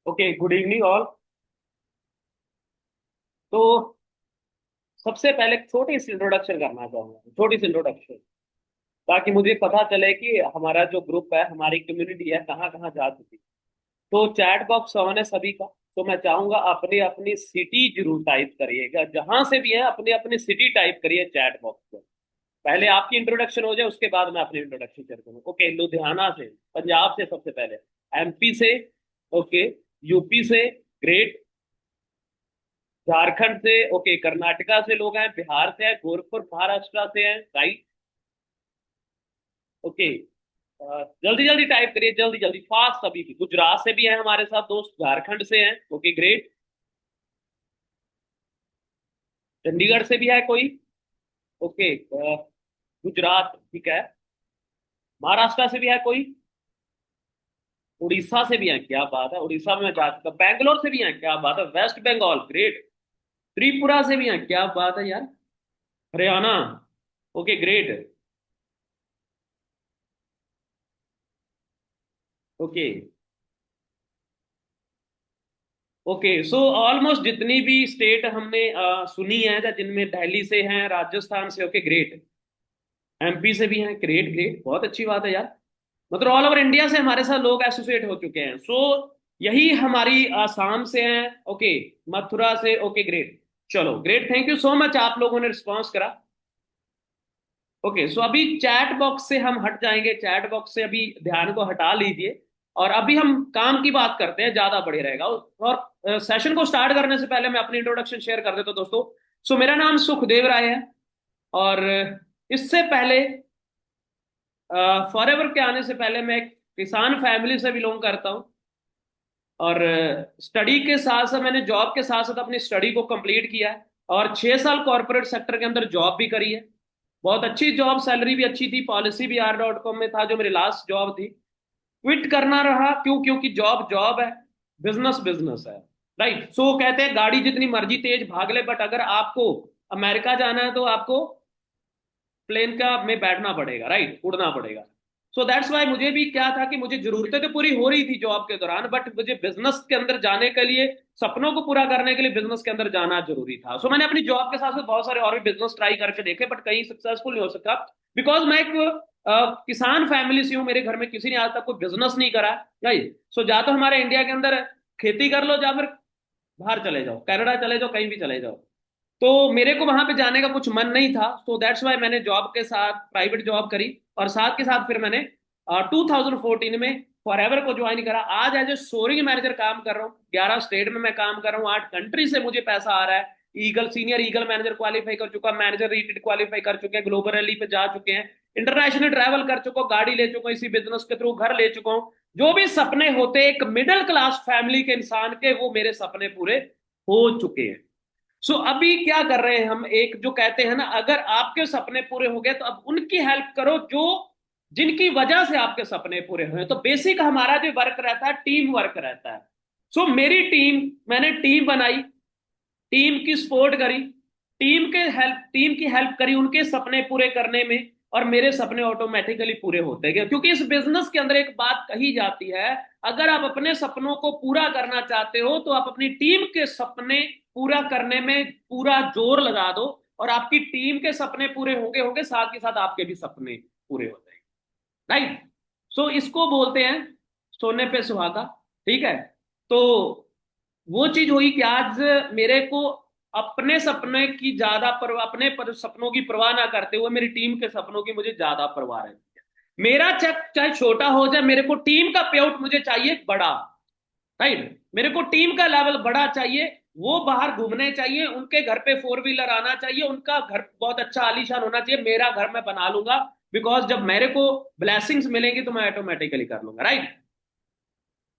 Okay, good evening all. तो सबसे पहले छोटी सी इंट्रोडक्शन करना चाहूंगा, छोटी सी इंट्रोडक्शन, ताकि मुझे पता चले कि हमारा जो ग्रुप है, हमारी कम्युनिटी है, कहाँ कहाँ जा चुकी। तो चैट बॉक्स ऑन है सभी का। तो मैं चाहूंगा अपनी अपनी सिटी जरूर टाइप करिएगा, जहां से भी है अपनी अपनी सिटी टाइप करिए चैट बॉक्स में। पहले आपकी इंट्रोडक्शन हो जाए, उसके बाद मैं अपनी इंट्रोडक्शन शेयर करूँ। ओके, लुधियाना से, पंजाब से सबसे पहले, एमपी से, ओके, यूपी से, ग्रेट, झारखंड से, ओके, कर्नाटका से लोग हैं, बिहार से हैं, गोरखपुर महाराष्ट्र से हैं, राइट। ओके, जल्दी जल्दी टाइप करिए, जल्दी जल्दी फास्ट सभी की। गुजरात से भी हैं हमारे साथ दोस्त, झारखंड से हैं, ओके ग्रेट। चंडीगढ़ से भी है कोई, ओके। गुजरात ठीक है। महाराष्ट्र से भी है कोई। उड़ीसा से भी हैं, क्या बात है, उड़ीसा में मैं जा चुका। बैंगलोर से भी हैं, क्या बात है, वेस्ट बंगाल ग्रेट। त्रिपुरा से भी हैं, क्या बात है यार। Haryana, okay great, okay. Okay, so almost जितनी भी स्टेट हमने सुनी है, या जिनमें दिल्ली से हैं, राजस्थान से, ओके ग्रेट। एमपी से भी हैं, ग्रेट ग्रेट, बहुत अच्छी बात है यार। मतलब ऑल ओवर इंडिया से हमारे साथ लोग एसोसिएट हो चुके हैं। सो यही हमारी आसाम से हैं, ओके, मथुरा से, ओके ग्रेट। चलो great, thank you so much, आप लोगों ने रिस्पॉन्स करा। ओके, सो अभी चैट बॉक्स से हम हट जाएंगे, चैट बॉक्स से अभी ध्यान को हटा लीजिए, और अभी हम काम की बात करते हैं, ज्यादा बढ़िया रहेगा। और सेशन को स्टार्ट करने से पहले मैं अपनी इंट्रोडक्शन शेयर कर देता हूं दोस्तों। सो मेरा नाम सुखदेव राय है, और इससे पहले, फॉरएवर के आने से पहले, मैं एक किसान फैमिली से बिलोंग करता हूँ। और स्टडी के साथ साथ मैंने जॉब के साथ साथ अपनी स्टडी को कंप्लीट किया है, और 6 साल कॉर्पोरेट सेक्टर के अंदर जॉब भी करी है। बहुत अच्छी जॉब, सैलरी भी अच्छी थी, पॉलिसी भी R.com में था जो मेरी लास्ट जॉब थी। क्विट करना रहा, क्यों? क्योंकि जॉब जॉब है, बिजनेस बिजनेस है, राइट। सो कहते हैं गाड़ी जितनी मर्जी तेज भाग ले, बट अगर आपको अमेरिका जाना है तो आपको प्लेन का में बैठना पड़ेगा, राइट, उड़ना पड़ेगा। सो दैट्स वाई मुझे भी क्या था कि मुझे जरूरतें तो पूरी हो रही थी जॉब के दौरान, बट मुझे बिजनेस के अंदर जाने के लिए, सपनों को पूरा करने के लिए बिजनेस के अंदर जाना जरूरी था। सो मैंने अपनी जॉब के साथ साथ बहुत सारे और भी बिजनेस ट्राई करके देखे, बट कहीं सक्सेसफुल नहीं हो सका, बिकॉज मैं एक किसान फैमिली से हूँ। मेरे घर में किसी ने आज तक कोई बिजनेस नहीं करा, राइट। सो या तो हमारे इंडिया के अंदर खेती कर लो, या फिर बाहर चले जाओ, कनाडा चले जाओ, कहीं भी चले जाओ। तो मेरे को वहां पे जाने का कुछ मन नहीं था, सो दैट्स वाई मैंने जॉब के साथ प्राइवेट जॉब करी, और साथ के साथ फिर मैंने 2014 में फॉरएवर को ज्वाइन करा। आज एज ए सोरिंग मैनेजर काम कर रहा हूँ, 11 स्टेट में मैं काम कर रहा हूँ, 8 कंट्री से मुझे पैसा आ रहा है। Eagle senior eagle manager qualify कर चुका, मैनेजर रेटेड क्वालिफाई कर चुके हैं, ग्लोबल रैली पे जा चुके हैं, इंटरनेशनल ट्रैवल कर चुका हूँ, गाड़ी ले चुका हूँ, इसी बिजनेस के थ्रू घर ले चुका हूँ। जो भी सपने होते एक मिडिल क्लास फैमिली के इंसान के, वो मेरे सपने पूरे हो चुके हैं। अभी क्या कर रहे हैं हम, एक जो कहते हैं ना, अगर आपके सपने पूरे हो गए तो अब उनकी हेल्प करो जो जिनकी वजह से आपके सपने पूरे हुए। तो बेसिक हमारा जो वर्क रहता है, टीम वर्क रहता है। मेरी टीम, मैंने टीम बनाई, टीम की सपोर्ट करी, टीम की हेल्प करी उनके सपने पूरे करने में, और मेरे सपने ऑटोमेटिकली पूरे होते गए। क्योंकि इस बिजनेस के अंदर एक बात कही जाती है, अगर आप अपने सपनों को पूरा करना चाहते हो तो आप अपनी टीम के सपने पूरा करने में पूरा जोर लगा दो, और आपकी टीम के सपने पूरे होंगे होंगे, साथ के साथ आपके भी सपने पूरे हो जाएंगे, राइट। इसको बोलते हैं सोने पे सुहागा, ठीक है। तो वो चीज हुई कि आज मेरे को अपने सपने की ज्यादा परवाह, सपनों की परवाह ना करते हुए मेरी टीम के सपनों की मुझे ज्यादा परवाह है। मेरा चेक चाहे छोटा हो जाए, मेरे को टीम का पे आउट मुझे चाहिए बड़ा, राइट। मेरे को टीम का लेवल बड़ा चाहिए, वो बाहर घूमने चाहिए, उनके घर पे 4 व्हीलर आना चाहिए, उनका घर बहुत अच्छा आलीशान होना चाहिए, मेरा घर मैं बना लूंगा, बिकॉज जब मेरे को ब्लेसिंग्स मिलेंगी तो मैं ऑटोमेटिकली कर लूंगा, राइट।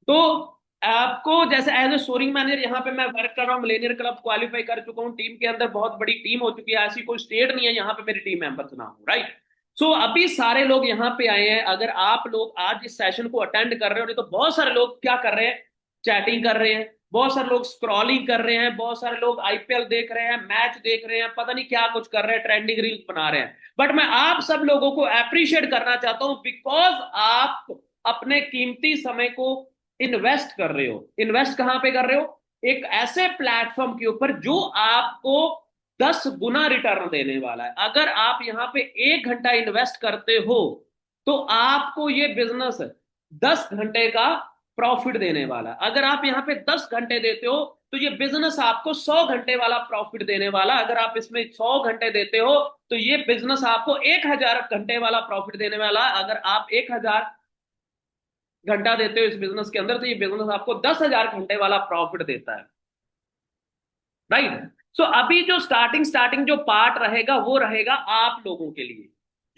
तो आपको जैसे एज ए सोरिंग मैनेजर यहाँ पे मैं वर्क कर रहा हूँ, मिलेनियर क्लब क्वालिफाई कर चुका हूँ, टीम के अंदर बहुत बड़ी टीम हो चुकी है, ऐसी कोई स्टेट नहीं है यहाँ पे मेरी टीम मेंबर्स ना हो, राइट। अभी सारे लोग यहाँ पे आए हैं, अगर आप लोग आज इस सेशन को अटेंड कर रहे हो, नहीं तो बहुत सारे लोग क्या कर रहे हैं, चैटिंग कर रहे हैं, बहुत सारे लोग स्क्रॉलिंग कर रहे हैं, बहुत सारे लोग आईपीएल देख रहे हैं, मैच देख रहे हैं, पता नहीं क्या कुछ कर रहे हैं, ट्रेंडिंग रील्स बना रहे हैं। बट मैं आप सब लोगों को अप्रिशिएट करना चाहता हूं, बिकॉज आप अपने कीमती समय को इन्वेस्ट कर रहे हो। इन्वेस्ट कहां पे कर रहे हो? एक ऐसे प्लेटफॉर्म के ऊपर जो आपको 10 गुना रिटर्न देने वाला है। अगर आप यहां पे 1 घंटा इन्वेस्ट करते हो तो आपको ये बिजनेस 10 घंटे का प्रॉफिट देने वाला है। अगर आप यहां पे 10 घंटे देते हो तो ये बिजनेस आपको 100 घंटे वाला प्रॉफिट देने वाला। अगर आप इसमें 100 घंटे देते हो तो ये बिजनेस आपको 1000 घंटे वाला प्रॉफिट देने वाला है। अगर आप 1000 घंटा देते हो इस बिजनेस के अंदर तो ये बिजनेस आपको 10,000 घंटे वाला प्रॉफिट देता है। राइट। सो अभी जो स्टार्टिंग स्टार्टिंग जो पार्ट रहेगा वो रहेगा आप लोगों के लिए,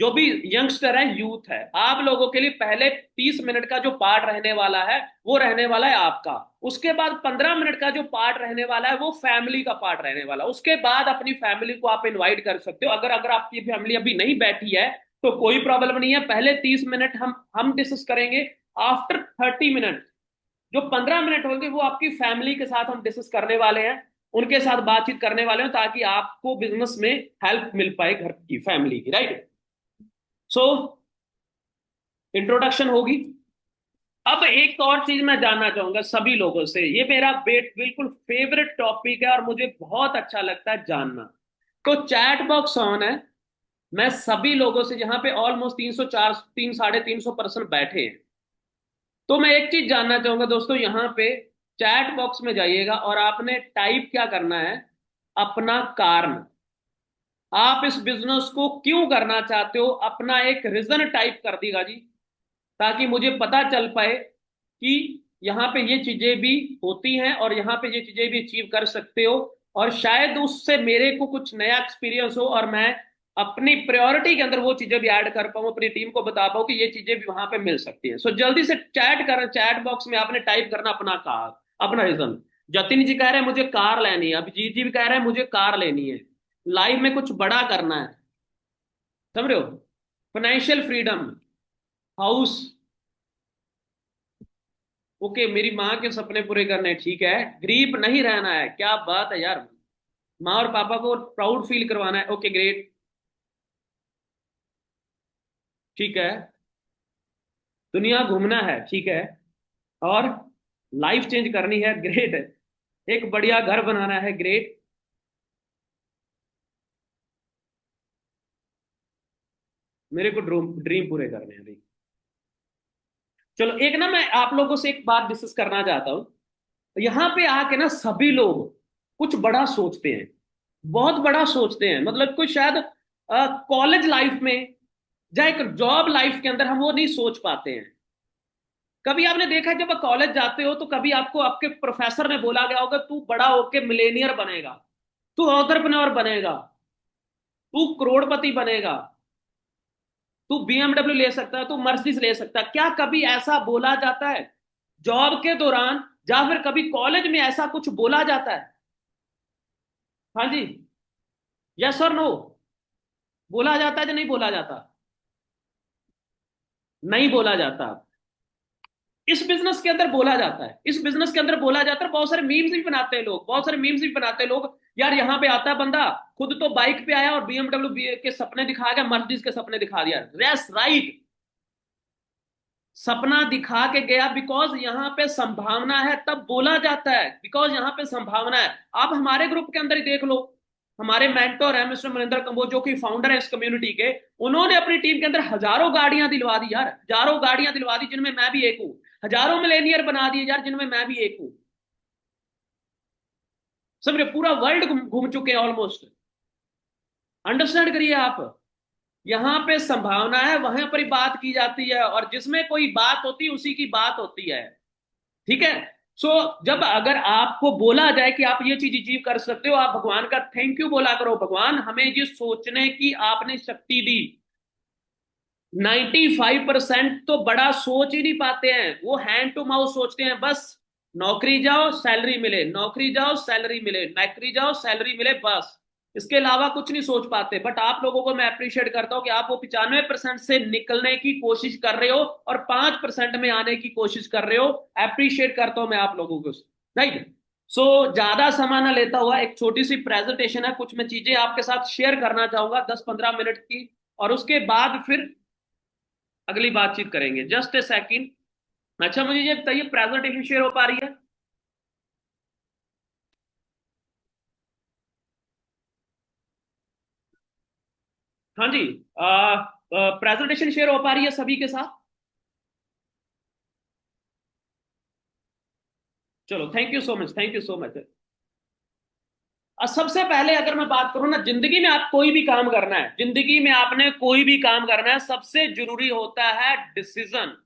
जो भी यंगस्टर है, यूथ है, आप लोगों के लिए पहले 30 मिनट का जो पार्ट रहने वाला है वो रहने वाला है आपका। उसके बाद 15 मिनट का जो पार्ट रहने वाला है वो फैमिली का पार्ट रहने वाला है। उसके बाद अपनी फैमिली को आप इन्वाइट कर सकते हो। अगर अगर आपकी फैमिली अभी नहीं बैठी है तो कोई प्रॉब्लम नहीं है। पहले 30 मिनट हम डिस्कस करेंगे। आफ्टर 30 मिनट जो 15 मिनट होंगे वो आपकी फैमिली के साथ हम डिस्कस करने वाले हैं, उनके साथ बातचीत करने वाले हैं, ताकि आपको बिजनेस में हेल्प मिल पाए घर की, फैमिली की। राइट। सो इंट्रोडक्शन होगी। अब एक और चीज मैं जानना चाहूंगा सभी लोगों से, ये मेरा बिल्कुल फेवरेट टॉपिक है और मुझे बहुत अच्छा लगता है जानना। तो चैट बॉक्स ऑन है। मैं सभी लोगों से, जहां पे ऑलमोस्ट 304 300 350 पर्सन बैठे हैं, तो मैं एक चीज जानना चाहूंगा दोस्तों, यहाँ पे चैट बॉक्स में जाइएगा और आपने टाइप क्या करना है? अपना कारण। आप इस बिजनेस को क्यों करना चाहते हो अपना एक रीजन टाइप कर दीगा जी, ताकि मुझे पता चल पाए कि यहाँ पे ये चीजें भी होती हैं और यहाँ पे ये चीजें भी अचीव कर सकते हो। और शायद उससे मेरे को कुछ नया एक्सपीरियंस हो और मैं अपनी प्रायोरिटी के अंदर वो चीजें भी ऐड कर पाऊँ, अपनी टीम को बता पाऊँ कि ये चीजें भी वहां पे मिल सकती हैं। सो जल्दी से चैट बॉक्स में आपने टाइप करना अपना कार, अपना रीजन। जतिन जी कह रहे हैं मुझे कार लेनी है, अभिजीत जी भी कह रहे हैं मुझे कार लेनी है, लाइफ में कुछ बड़ा करना है। समझ रहे हो? फाइनेंशियल फ्रीडम, हाउस, ओके, मेरी माँ के सपने पूरे करने हैं, ठीक है। गरीब नहीं रहना है, क्या बात है यार। माँ और पापा को प्राउड फील करवाना है, ओके ग्रेट, ठीक है। दुनिया घूमना है, ठीक है। और लाइफ चेंज करनी है, ग्रेट। एक बढ़िया घर बनाना है, ग्रेट। मेरे को ड्रीम पूरे करने हैं भाई। चलो एक ना, मैं आप लोगों से एक बात डिस्कस करना चाहता हूँ। यहाँ पे आके ना सभी लोग कुछ बड़ा सोचते हैं, बहुत बड़ा सोचते हैं। मतलब कुछ शायद कॉलेज लाइफ में या एक जॉब लाइफ के अंदर हम वो नहीं सोच पाते हैं। कभी आपने देखा है जब आप कॉलेज जाते हो तो कभी आपको आपके प्रोफेसर ने बोला गया होगा तू बड़ा होके मिलेनियर बनेगा, तू एंटरप्रेन्योर बनेगा, तू करोड़पति बनेगा, तू बीएमडब्ल्यू ले सकता है, तू मर्सिडीज ले सकता है। क्या कभी ऐसा बोला जाता है जॉब के दौरान, या फिर कभी कॉलेज में ऐसा कुछ बोला जाता है? हाँ जी, यस और नो? बोला जाता है या नहीं बोला जाता? नहीं बोला जाता। इस बिजनेस के अंदर बोला जाता है, इस बिजनेस के अंदर बोला जाता है। बहुत सारे मीम्स भी बनाते हैं लोग, बहुत सारे मीम्स भी बनाते हैं लोग। यार यहाँ पे आता है बंदा, खुद तो बाइक पे आया और बीएमडब्ल्यू के सपने दिखा गया, मर्सिडीज के सपने दिखा दिया। यस राइट, सपना दिखा के गया, बिकॉज यहाँ पे संभावना है तब बोला जाता है, बिकॉज यहाँ पे संभावना है। आप हमारे ग्रुप के अंदर ही देख लो, हमारे मेंटोर है मिस्टर मनिंदर कंबोज, जो कि फाउंडर है इस कम्युनिटी के। उन्होंने अपनी टीम के अंदर हजारों गाड़ियां दिलवा दी यार, हजारों गाड़ियां दिलवा दी, जिनमें मैं भी एक हूँ। हजारों मिलेनियर बना दिए यार, जिनमें मैं भी एक हूँ। समझे? पूरा वर्ल्ड घूम चुके हैं ऑलमोस्ट। अंडरस्टैंड करिए आप। यहाँ पे संभावना है, वहां पर ही बात की जाती है, और जिसमें कोई बात होती है उसी की बात होती है। ठीक है। सो जब अगर आपको बोला जाए कि आप ये चीज अचीव कर सकते हो, आप भगवान का थैंक यू बोला करो, भगवान हमें ये सोचने की आपने शक्ति दी। 95% तो बड़ा सोच ही नहीं पाते हैं, वो हैंड टू माउथ सोचते हैं बस। नौकरी जाओ सैलरी मिले, नौकरी जाओ सैलरी मिले, नौकरी जाओ सैलरी मिले, बस। इसके अलावा कुछ नहीं सोच पाते। बट आप लोगों को मैं अप्रिशिएट करता हूं कि आप वो 95% से निकलने की कोशिश कर रहे हो और 5% में आने की कोशिश कर रहे हो। अप्रिशिएट करता हूं मैं आप लोगों को। राइट। सो ज्यादा समय ना लेता हुआ एक छोटी सी प्रेजेंटेशन है, कुछ मैं चीजें आपके साथ शेयर करना चाहूंगा 10-15 मिनट की, और उसके बाद फिर अगली बातचीत करेंगे। Just a second. अच्छा, मुझे ये बताइए, प्रेजेंटेशन शेयर हो पा रही है? हाँ जी। प्रेजेंटेशन शेयर हो पा रही है सभी के साथ? चलो, thank you so much, thank you so much. सबसे पहले अगर मैं बात करूं ना, जिंदगी में आप कोई भी काम करना है, जिंदगी में आपने कोई भी काम करना है, सबसे जरूरी होता है डिसीजन।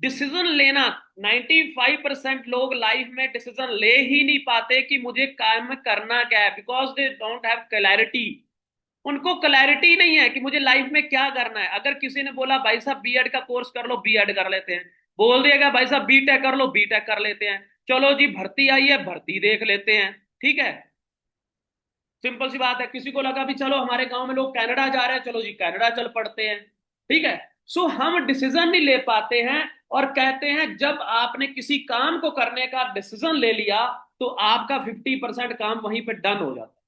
डिसीजन लेना। 95% लोग लाइफ में डिसीजन ले ही नहीं पाते कि मुझे काम करना क्या है, because they don't have clarity. उनको क्लैरिटी नहीं है कि मुझे लाइफ में क्या करना है। अगर किसी ने बोला भाई साहब बीएड का कोर्स कर लो, बीएड कर लेते हैं। बोल दिया भाई साहब बीटेक कर लो, बीटेक कर लेते हैं। चलो जी, भर्ती आई है, भर्ती देख लेते हैं। ठीक है, सिंपल सी बात है। किसी को लगा भी चलो हमारे गांव में लोग कनाडा जा रहे हैं, चलो जी कनाडा चल पड़ते हैं। ठीक है। सो हम डिसीजन नहीं ले पाते हैं। और कहते हैं जब आपने किसी काम को करने का डिसीजन ले लिया, तो आपका 50% काम वहीं पे डन हो जाता है।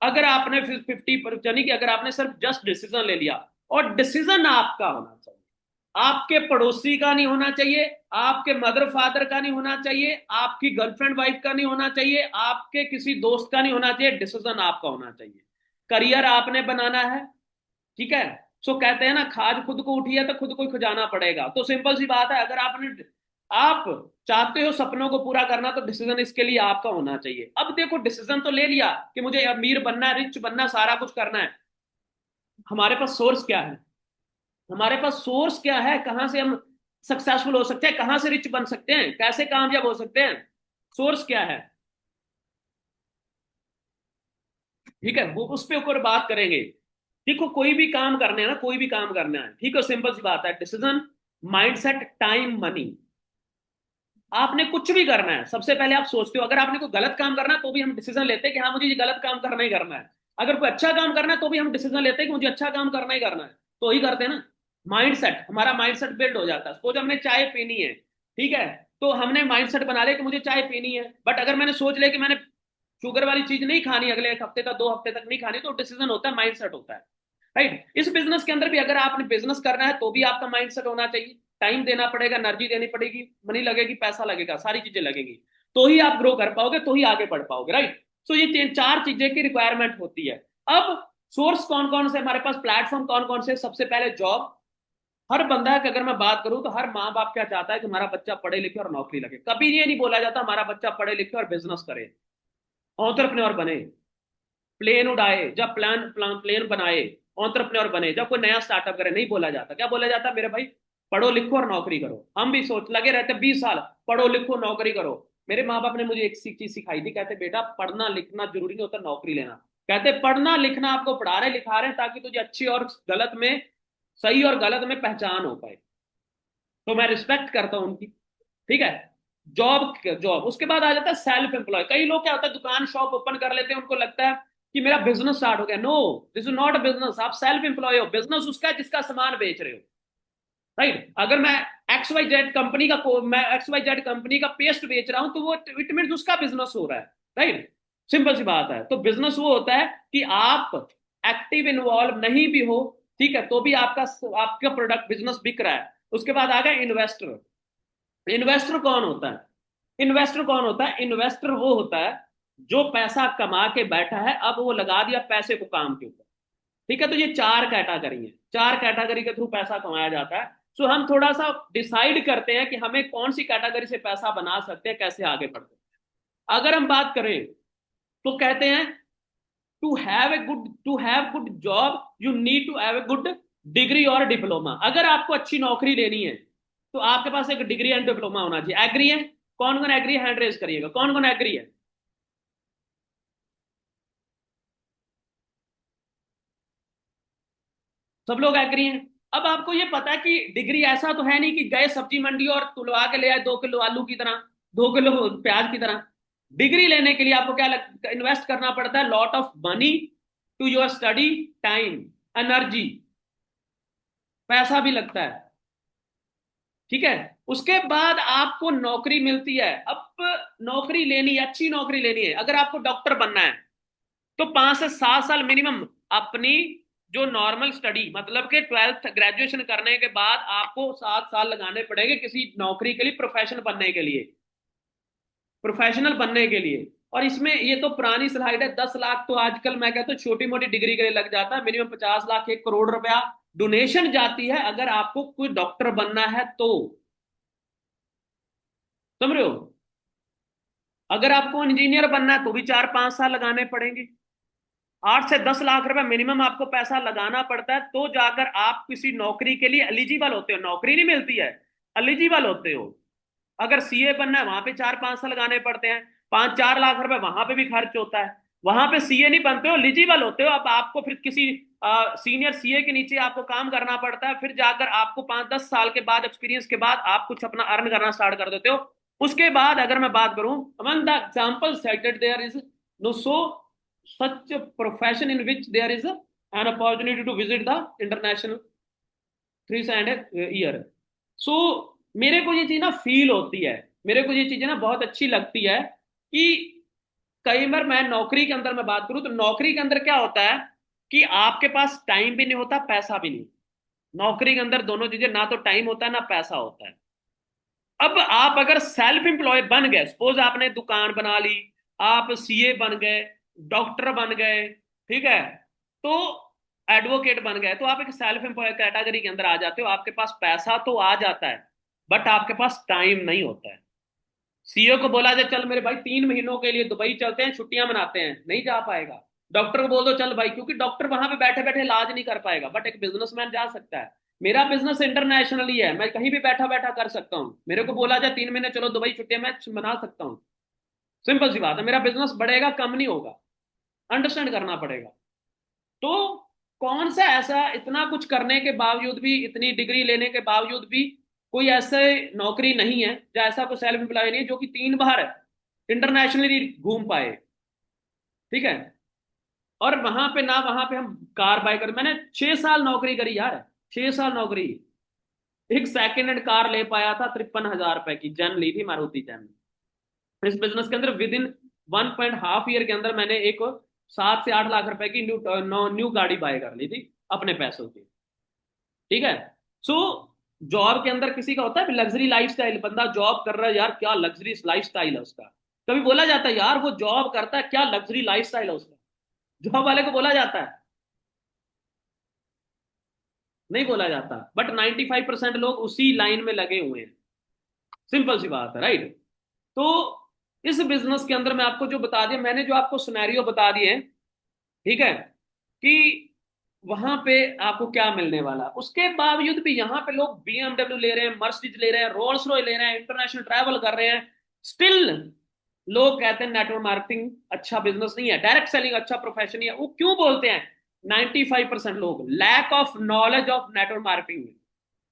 अगर आपने 50, यानी कि अगर आपने सिर्फ जस्ट डिसीजन ले लिया, और डिसीजन आपका होना चाहिए, आपके पड़ोसी का नहीं होना चाहिए, आपके मदर फादर का नहीं होना चाहिए, आपकी गर्लफ्रेंड वाइफ का नहीं होना चाहिए, आपके किसी दोस्त का नहीं होना चाहिए। डिसीजन आपका होना चाहिए। करियर आपने बनाना है। ठीक है। सो कहते हैं ना, खाद खुद को उठी है तो खुद को ही खुजाना पड़ेगा। तो सिंपल सी बात है, अगर आपने आप चाहते हो सपनों को पूरा करना, तो डिसीजन इसके लिए आपका होना चाहिए। अब देखो, डिसीजन तो ले लिया कि मुझे अमीर बनना है, रिच बनना है, सारा कुछ करना है। हमारे पास सोर्स क्या है? हमारे पास सोर्स क्या है? कहां से हम सक्सेसफुल हो सकते हैं, कहां से रिच बन सकते हैं, कैसे कामयाब हो सकते हैं? सोर्स क्या है? ठीक है, वो उस पे ऊपर बात करेंगे। देखो, कोई भी काम करने है ना, कोई भी काम करना है, ठीक है, सिंपल सी बात है। Decision, mindset, time, money. आपने कुछ भी करना है, सबसे पहले आप सोचते हो। अगर आपने कोई गलत काम करना है तो भी हम डिसीजन लेते हैं कि हाँ मुझे ये गलत काम करना ही करना है। अगर कोई अच्छा काम करना है तो भी हम डिसीजन लेते हैं कि मुझे अच्छा काम करना ही करना है। तो ही करते हैं ना। माइंडसेट, हमारा माइंडसेट बिल्ड हो जाता है। सपोज हमने चाय पीनी है। ठीक है। तो हमने माइंडसेट बना लिया कि मुझे चाय पीनी है, बट अगर मैंने सोच लिया कि मैंने शुगर वाली चीज नहीं खानी, अगले एक हफ्ते तक, 2 हफ्ते तक नहीं खानी, तो डिसीजन होता है, माइंडसेट होता है। राइट। इस बिजनेस के अंदर भी अगर आपने बिजनेस करना है तो भी आपका माइंडसेट होना चाहिए। टाइम देना पड़ेगा, एनर्जी देनी पड़ेगी, मनी लगेगी, पैसा लगेगा, सारी चीजें लगेंगी। तो ही आप ग्रो कर पाओगे, तो ही आगे बढ़ पाओगे। राइट। सो ये तीन चार चीजें की रिक्वायरमेंट होती है। अब सोर्स कौन कौन से हमारे पास, प्लेटफॉर्म कौन कौन से? सबसे पहले जॉब। हर बंदा की अगर मैं बात करूं तो हर माँ बाप क्या चाहता है कि हमारा बच्चा पढ़े लिखे और नौकरी लगे। कभी ये नहीं बोला जाता हमारा बच्चा पढ़े लिखे और बिजनेस करे, ऑन्टरप्रन्योर बने, प्लेन उड़ाए, जब प्लेन बनाए, ऑन्टरप्रन्योर बने, जब कोई नया स्टार्टअप करे। नहीं बोला जाता। क्या बोला जाता? मेरे भाई पढ़ो लिखो और नौकरी करो। हम भी सोच लगे रहते 20 साल, पढ़ो लिखो नौकरी करो। मेरे माँ बाप ने मुझे एक चीज सिखाई थी, कहते बेटा पढ़ना लिखना जरूरी नहीं होता, नौकरी लेना। कहते पढ़ना लिखना आपको पढ़ा रहे लिखा रहे हैं ताकि तुझे अच्छी और गलत में, सही और गलत में पहचान हो पाए। तो मैं रिस्पेक्ट करता हूँ उनकी। ठीक है। जॉब, जॉब उसके बाद आ जाता है सेल्फ एम्प्लॉय। कई लोग क्या होता है, दुकान शॉप ओपन कर लेते हैं, उनको लगता है कि मेरा बिजनेस स्टार्ट हो गया। No, this is not a business. आप सेल्फ एम्प्लॉय हो। बिजनेस उसका है जिसका सामान बेच रहे हो। राइट। अगर मैं एक्स वाई जेड कंपनी का मैं एक्स वाई जेड कंपनी का पेस्ट बेच रहा हूं, तो वो इट मीन उसका बिजनेस हो रहा है। राइट। सिंपल सी बात है। तो बिजनेस वो होता है कि आप एक्टिव इन्वॉल्व नहीं भी हो, ठीक है, तो भी आपका आपका प्रोडक्ट बिजनेस बिक रहा है। उसके बाद आ गया इन्वेस्टर। इन्वेस्टर कौन होता है? इन्वेस्टर कौन होता है? इन्वेस्टर वो होता है जो पैसा कमा के बैठा है, अब वो लगा दिया पैसे को काम के ऊपर। ठीक है। तो ये चार कैटेगरी है, चार कैटेगरी के थ्रू पैसा कमाया जाता है। सो हम थोड़ा सा डिसाइड करते हैं कि हमें कौन सी कैटेगरी से पैसा बना सकते हैं, कैसे आगे बढ़ते हैं। अगर हम बात करें तो कहते हैं to have good job you need to have a good degree और डिप्लोमा। अगर आपको अच्छी नौकरी लेनी है तो आपके पास एक डिग्री एंड डिप्लोमा होना चाहिए। एग्री है? कौन कौन एग्री है? हैंड रेज करिएगा, कौन कौन एग्री है? सब लोग एग्री हैं। अब आपको ये पता है कि डिग्री ऐसा तो है नहीं कि गए सब्जी मंडी और तुलवा के ले आए 2 किलो आलू की तरह, 2 किलो प्याज की तरह। डिग्री लेने के लिए आपको क्या इन्वेस्ट करना पड़ता है? Lot of money to your study, time, energy, पैसा भी लगता है। ठीक है। उसके बाद आपको नौकरी मिलती है। अब नौकरी लेनी है, अच्छी नौकरी लेनी है, अगर आपको डॉक्टर बनना है तो 5 से 7 साल मिनिमम अपनी जो नॉर्मल स्टडी मतलब कि 12th ग्रेजुएशन करने के बाद आपको 7 साल लगाने पड़ेंगे किसी नौकरी के लिए, प्रोफेशनल बनने के लिए, प्रोफेशनल बनने के लिए। और इसमें ये तो पुरानी स्लाइड है, 10 लाख तो आजकल मैं कहता हूँ छोटी मोटी डिग्री के लिए लग जाता है, मिनिमम 50 लाख 1 करोड़ रुपया डोनेशन जाती है अगर आपको कोई डॉक्टर बनना है तो। समझ रहे हो? अगर आपको इंजीनियर बनना है तो भी 4-5 साल लगाने पड़ेंगे। 8 से 10 लाख रुपए मिनिमम आपको पैसा लगाना पड़ता है, तो जाकर आप किसी नौकरी के लिए एलिजिबल होते हो। नौकरी नहीं मिलती है, एलिजिबल होते हो। अगर सीए बनना है वहां पे 4-5 साल लगाने पड़ते हैं, 5-4 लाख रुपए वहां पे भी खर्च होता है। वहां पे सीए नहीं बनते हो, एलिजिबल होते हो। अब आपको फिर किसी सीनियर सीए के नीचे आपको काम करना पड़ता है, फिर जाकर आपको 5-10 साल के बाद एक्सपीरियंस के बाद आप कुछ अपना अर्न करना स्टार्ट कर देते हो। उसके बाद अगर मैं बात करूं, among the example setted there is no so such a profession in which there is an opportunity to visit the international 3 and a year। सो मेरे को ये चीज ना फील होती है, मेरे को ये चीजें ना बहुत अच्छी लगती है कि कई बार मैं नौकरी के अंदर मैं बात करूं तो नौकरी के अंदर क्या होता है कि आपके पास टाइम भी नहीं होता, पैसा भी नहीं। नौकरी के अंदर दोनों चीजें, ना तो टाइम होता है ना पैसा होता है। अब आप अगर सेल्फ एम्प्लॉय बन गए, सपोज आपने दुकान बना ली, आप सीए बन गए, डॉक्टर बन गए, ठीक है, तो एडवोकेट बन गए, तो आप एक सेल्फ एम्प्लॉय कैटेगरी के अंदर आ जाते हो। आपके पास पैसा तो आ जाता है बट आपके पास टाइम नहीं होता है। सीईओ को बोला जाए चल मेरे भाई 3 महीनों के लिए दुबई चलते हैं, छुट्टियां मनाते हैं, नहीं जा पाएगा। डॉक्टर को बोल दो चल भाई, क्योंकि डॉक्टर वहां पे बैठे बैठे इलाज नहीं कर पाएगा, बट एक बिजनेसमैन जा सकता है। मेरा बिजनेस इंटरनेशनली है, मैं कहीं भी बैठा बैठा कर सकता हूँ। मेरे को बोला जाए 3 महीने चलो दुबई छुट्टियां, मैं मना सकता हूँ। सिंपल सी बात है, मेरा बिजनेस बढ़ेगा कम नहीं होगा। अंडरस्टैंड करना पड़ेगा। तो कौन सा ऐसा इतना कुछ करने के बावजूद भी, इतनी डिग्री लेने के बावजूद भी कोई ऐसे नौकरी नहीं है या ऐसा कोई सेल्फ एम्प्लॉय नहीं है जो कि 3 बार इंटरनेशनली घूम पाए, ठीक है। और वहां पे ना, वहां पे हम कार बाय कर, मैंने 6 साल नौकरी करी यार, 6 साल नौकरी। एक सेकेंड हैंड कार ले पाया था 53,000 रुपए की, जैन ली थी, मारुति जैन। इस बिजनेस के अंदर विद इन 1.5 ईयर के अंदर मैंने एक 7 से 8 लाख रुपए की न्यू गाड़ी बाय कर ली थी अपने पैसों की, ठीक है। सो जॉब के अंदर किसी का होता है लग्जरी लाइफस्टाइल, बंदा जॉब कर रहा है यार, क्या लग्जरी लाइफस्टाइल है उसका। कभी बोला जाता है यार वो जॉब करता है, क्या लग्जरी लाइफस्टाइल है उसका? जॉब वाले को बोला जाता है? नहीं बोला जाता। बट 95% लोग उसी लाइन में लगे हुए हैं। सिंपल सी बात है, राइट। तो इस बिजनेस के अंदर मैं आपको जो बता दिया, मैंने जो आपको सिनेरियो बता दिए हैं, ठीक है, कि वहां पे आपको क्या मिलने वाला, उसके बावजूद भी यहाँ पे लोग बीएमडब्ल्यू ले रहे हैं, मर्सिडीज ले रहे हैं, रोल्स रॉय ले रहे हैं, इंटरनेशनल ट्रैवल कर रहे हैं। स्टिल लोग कहते हैं नेटवर्क मार्केटिंग अच्छा बिजनेस नहीं है, डायरेक्ट सेलिंग अच्छा प्रोफेशन नहीं है। वो क्यों बोलते हैं? 95% लोग lack of knowledge of network marketing.